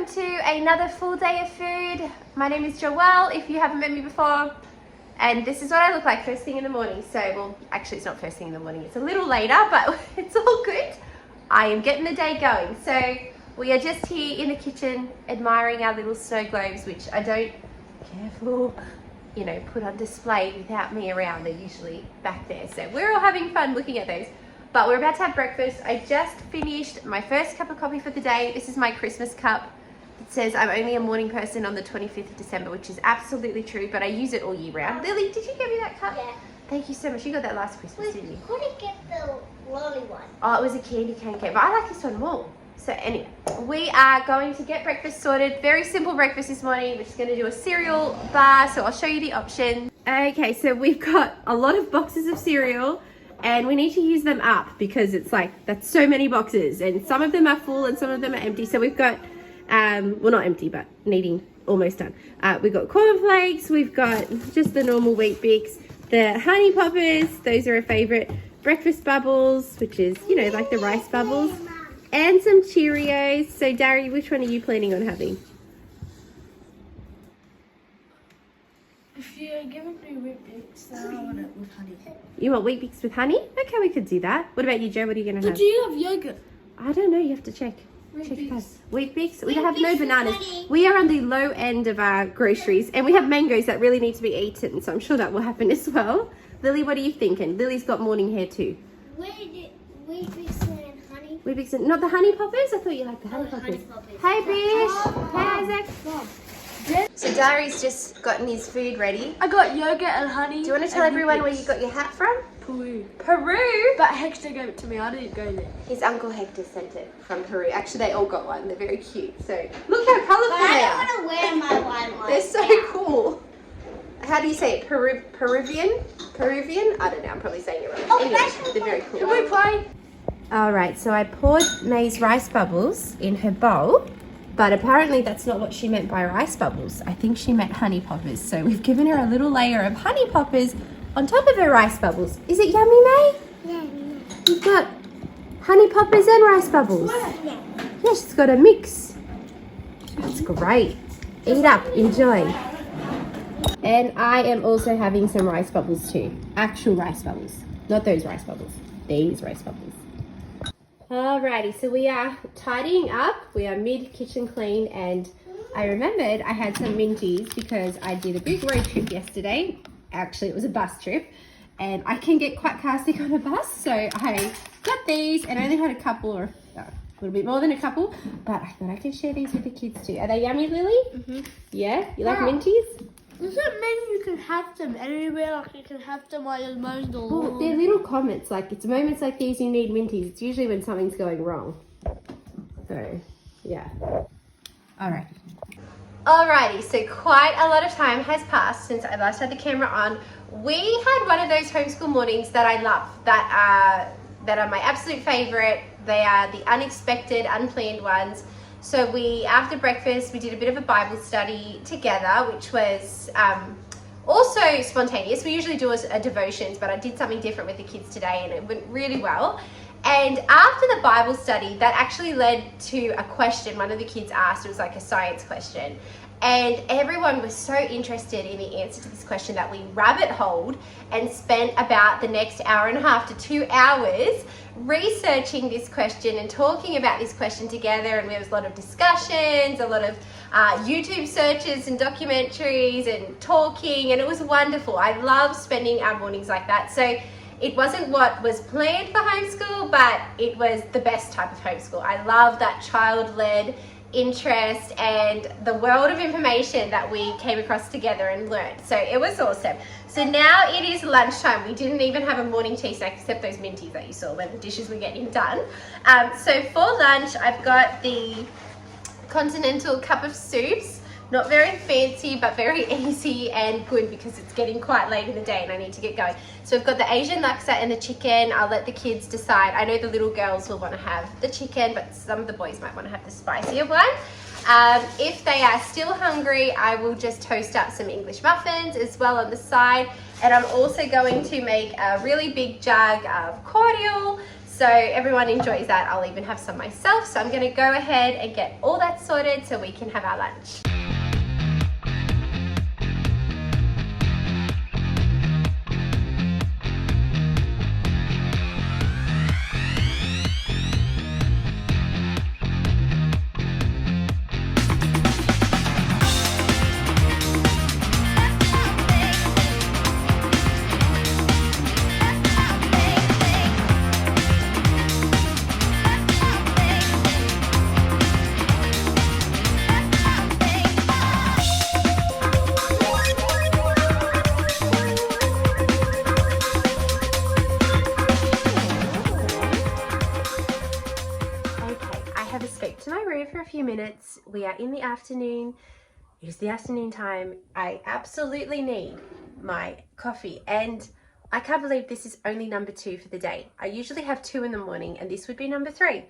welcome to another full day of food. My name is Joelle, if you haven't met me before. And this is what I look like first thing in the morning. So, well, actually it's not first thing in the morning, it's a little later, but it's all good. I am getting the day going. So, we are just here in the kitchen admiring our little snow globes, which I don't, careful, put on display without me around. They're usually back there. So, we're all having fun looking at those. But we're about to have breakfast. I just finished my first cup of coffee for the day. This is my Christmas cup. It says I'm only a morning person on the 25th of December, which is absolutely true, but I use it all year round. Lily, did you get me that cup? Yeah. Thank you so much. You got that last Christmas, didn't you? Who did get the lolly one? Oh, it was a candy cane cake, but I like this one more. So anyway, we are going to get breakfast sorted. Very simple breakfast this morning. We're just going to do a cereal bar, so I'll show you the options. Okay, so we've got a lot of boxes of cereal. And we need to use them up because it's like, that's so many boxes and some of them are full and some of them are empty. So we've got, well, not empty, but needing almost done. We've got cornflakes, we've got just the normal Wheat Bix, the Honey Poppers, those are a favorite, breakfast bubbles, which is, like the rice bubbles, and some Cheerios. So Dari, which one are you planning on having? If you're giving me Wheat Bix, then I want it with honey. You want Wheat Bix with honey? Okay, we could do that. What about you, Joe? What are you going to have? Do you have yogurt? I don't know. You have to check. Wheat Check Bix. first. Wheat Bix. We Wheat have no Bix with bananas. honey. We are on the low end of our groceries, and we have mangoes that really need to be eaten. So I'm sure that will happen as well. Lily, what are you thinking? Lily's got morning hair too. Where did Wheat Bix and honey? Wheat Bix, not the honey poppers. I thought you liked the honey poppers. Hey, Bish. Hey, Isaac. So Dari's just gotten his food ready. I got yogurt and honey. Do you want to tell everyone where you got your hat from? Peru. Peru. But Hector gave it to me. I didn't go there. His uncle Hector sent it from Peru. Actually, they all got one. They're very cute. So look how colourful But they I are. don't want to wear my white one. They're so cool. How do you say it? Peruvian? Peruvian? I don't know. I'm probably saying it wrong. Oh, Anyway, that's they're very cool. Can we play? All right. So I poured May's rice bubbles in her bowl, but apparently that's not what she meant by rice bubbles. I think she meant honey poppers. So we've given her a little layer of honey poppers on top of her rice bubbles. Is it yummy, May? Yeah. You've got honey poppers and rice bubbles. Yeah. Yeah, she's got a mix. That's great. Eat up, enjoy. And I am also having some rice bubbles too. Actual rice bubbles. Not those rice bubbles. These rice bubbles. Alrighty, so we are tidying up. We are mid-kitchen clean, and I remembered I had some Minties because I did a big road trip yesterday. Actually, it was a bus trip, and I can get quite car sick on a bus, so I got these and I only had a couple, or a little bit more than a couple, but I thought I could share these with the kids too. Are they yummy, Lily? Mm-hmm. Yeah? You like Wow. Minties? Does that mean you can have them anywhere? Like you can have them while you're mowing the Well, lawn? they're little comments, like it's moments like these you need Minties. It's usually when something's going wrong. So, yeah. Alright. Alrighty, so quite a lot of time has passed since I last had the camera on. We had one of those homeschool mornings that I love, that are my absolute favorite. They are the unexpected, unplanned ones. So after breakfast, we did a bit of a Bible study together, which was also spontaneous. We usually do a devotions, but I did something different with the kids today and it went really well. And after the Bible study, that actually led to a question one of the kids asked. It was like a science question. And everyone was so interested in the answer to this question that we rabbit-holed and spent about the next hour and a half to 2 hours researching this question and talking about this question together. And there was a lot of discussions, a lot of YouTube searches and documentaries and talking, and it was wonderful. I love spending our mornings like that. So it wasn't what was planned for homeschool, but it was the best type of homeschool. I love that child-led interest and the world of information that we came across together and learned. So it was awesome. So now it is lunchtime. We didn't even have a morning tea snack except those Minties that you saw when the dishes were getting done. So for lunch, I've got the continental cup of soups. Not very fancy, but very easy and good because it's getting quite late in the day and I need to get going. So we've got the Asian laksa and the chicken. I'll let the kids decide. I know the little girls will want to have the chicken, but some of the boys might want to have the spicier one. If they are still hungry, I will just toast up some English muffins as well on the side. And I'm also going to make a really big jug of cordial, So everyone enjoys that. I'll even have some myself. So I'm gonna go ahead and get all that sorted so we can have our lunch. To my room for a few minutes. We are in the afternoon. It is the afternoon time. I absolutely need my coffee, and I can't believe this is only number 2 for the day. I usually have 2 in the morning, and this would be number 3,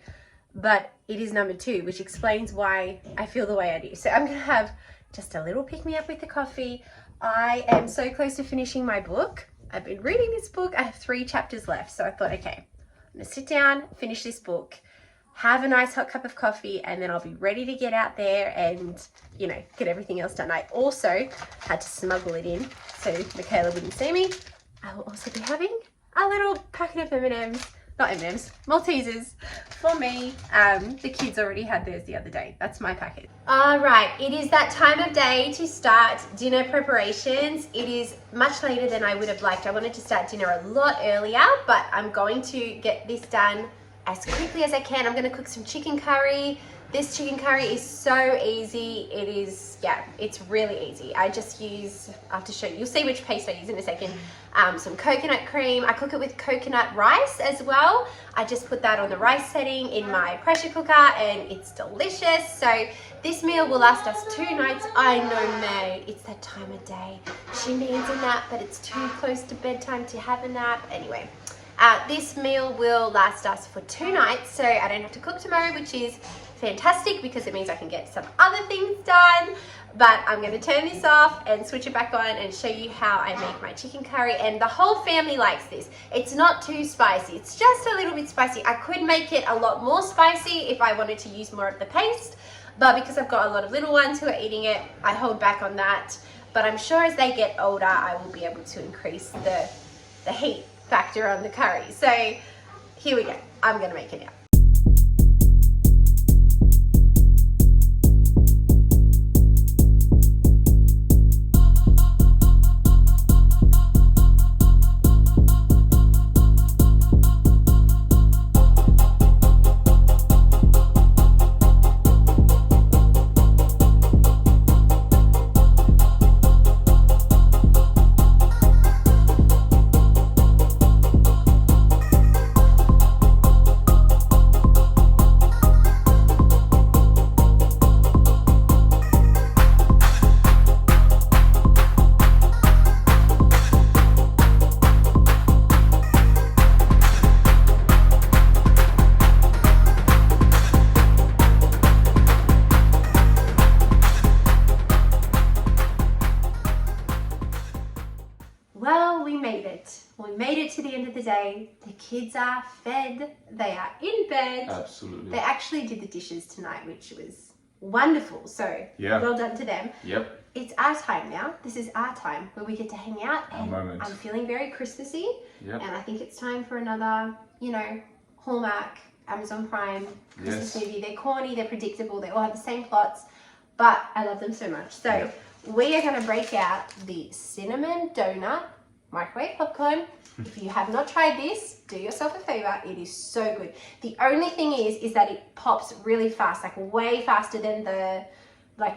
but it is number 2, which explains why I feel the way I do. So I'm gonna have just a little pick-me-up with the coffee. I am so close to finishing my book. I've been reading this book. I have 3 chapters left, so I thought, okay, I'm gonna sit down, finish this book, have a nice hot cup of coffee, and then I'll be ready to get out there and, you know, get everything else done. I also had to smuggle it in so Michaela wouldn't see me. I will also be having a little packet of M&Ms, not M&Ms, Maltesers for me. The kids already had theirs the other day. That's my packet. All right, it is that time of day to start dinner preparations. It is much later than I would have liked. I wanted to start dinner a lot earlier, but I'm going to get this done as quickly as I can. I'm going to cook some chicken curry. This chicken curry is so easy. It is, yeah, it's really easy. I just use, I'll have to show you, you'll see which paste I use in a second. Some coconut cream. I cook it with coconut rice as well. I just put that on the rice setting in my pressure cooker, and it's delicious. So this meal will last us 2 nights. I know, May, it's that time of day. She needs a nap, but it's too close to bedtime to have a nap. Anyway. This meal will last us for 2 nights, so I don't have to cook tomorrow, which is fantastic because it means I can get some other things done. But I'm going to turn this off and switch it back on and show you how I make my chicken curry, and the whole family likes this. It's not too spicy, it's just a little bit spicy. I could make it a lot more spicy if I wanted to use more of the paste, but because I've got a lot of little ones who are eating it, I hold back on that. But I'm sure as they get older, I will be able to increase the heat factor on the curry. So here we go. I'm gonna make it now. We made it to the end of the day. The kids are fed. They are in bed. Absolutely. They actually did the dishes tonight, which was wonderful. So well done to them. Yep. It's our time now. This is our time where we get to hang out. Our moment. I'm feeling very Christmassy. Yep. And I think it's time for another, you know, Hallmark, Amazon Prime Christmas movie. They're corny, they're predictable, they all have the same plots, but I love them so much. So we are going to break out the cinnamon donut microwave popcorn. If you have not tried this, do yourself a favor. It is so good. The only thing is that it pops really fast, like way faster than the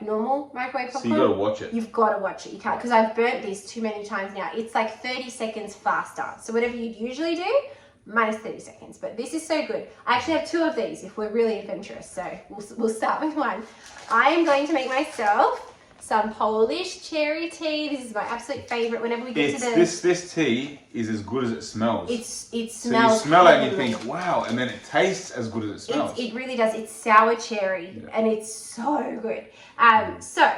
normal microwave popcorn. So you gotta watch it. You've got to watch it. You can't, because I've burnt this too many times now. It's like 30 seconds faster. So whatever you'd usually do, minus 30 seconds. But this is so good. I actually have 2 of these if we're really adventurous. So we'll start with one. I am going to make myself some Polish cherry tea. This is my absolute favorite. Whenever we get to the... This tea is as good as it smells. It So smells you smell it and you heavenly. think, wow, and then it tastes as good as it smells. It really does. It's sour cherry and it's so good. So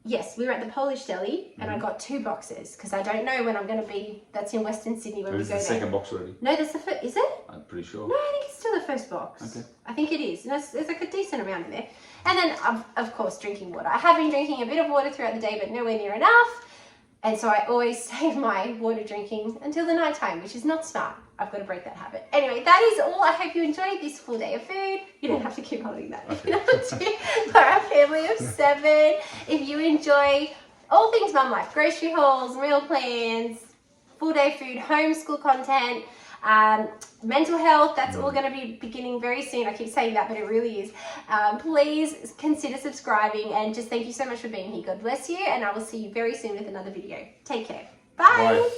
Yes, we were at the Polish deli and I got 2 boxes because I don't know when I'm going to be. That's in Western Sydney when we This go is the there. second box already. No, that's the first. Is it? I'm pretty sure. No, I think it's still the first box. Okay. I think it is. There's like a decent amount in there. And then, of course, drinking water. I have been drinking a bit of water throughout the day, but nowhere near enough. And so I always save my water drinking until the night time, which is not smart. I've got to break that habit. Anyway, that is all. I hope you enjoyed this full day of food. You don't have to keep holding that. Okay. You don't have to. For our family of 7, if you enjoy all things mum life, grocery hauls, meal plans, full day food, homeschool content, mental health, that's all going to be beginning very soon. I keep saying that, but it really is. Please consider subscribing, and just thank you so much for being here. God bless you, and I will see you very soon with another video. Take care. Bye. Bye.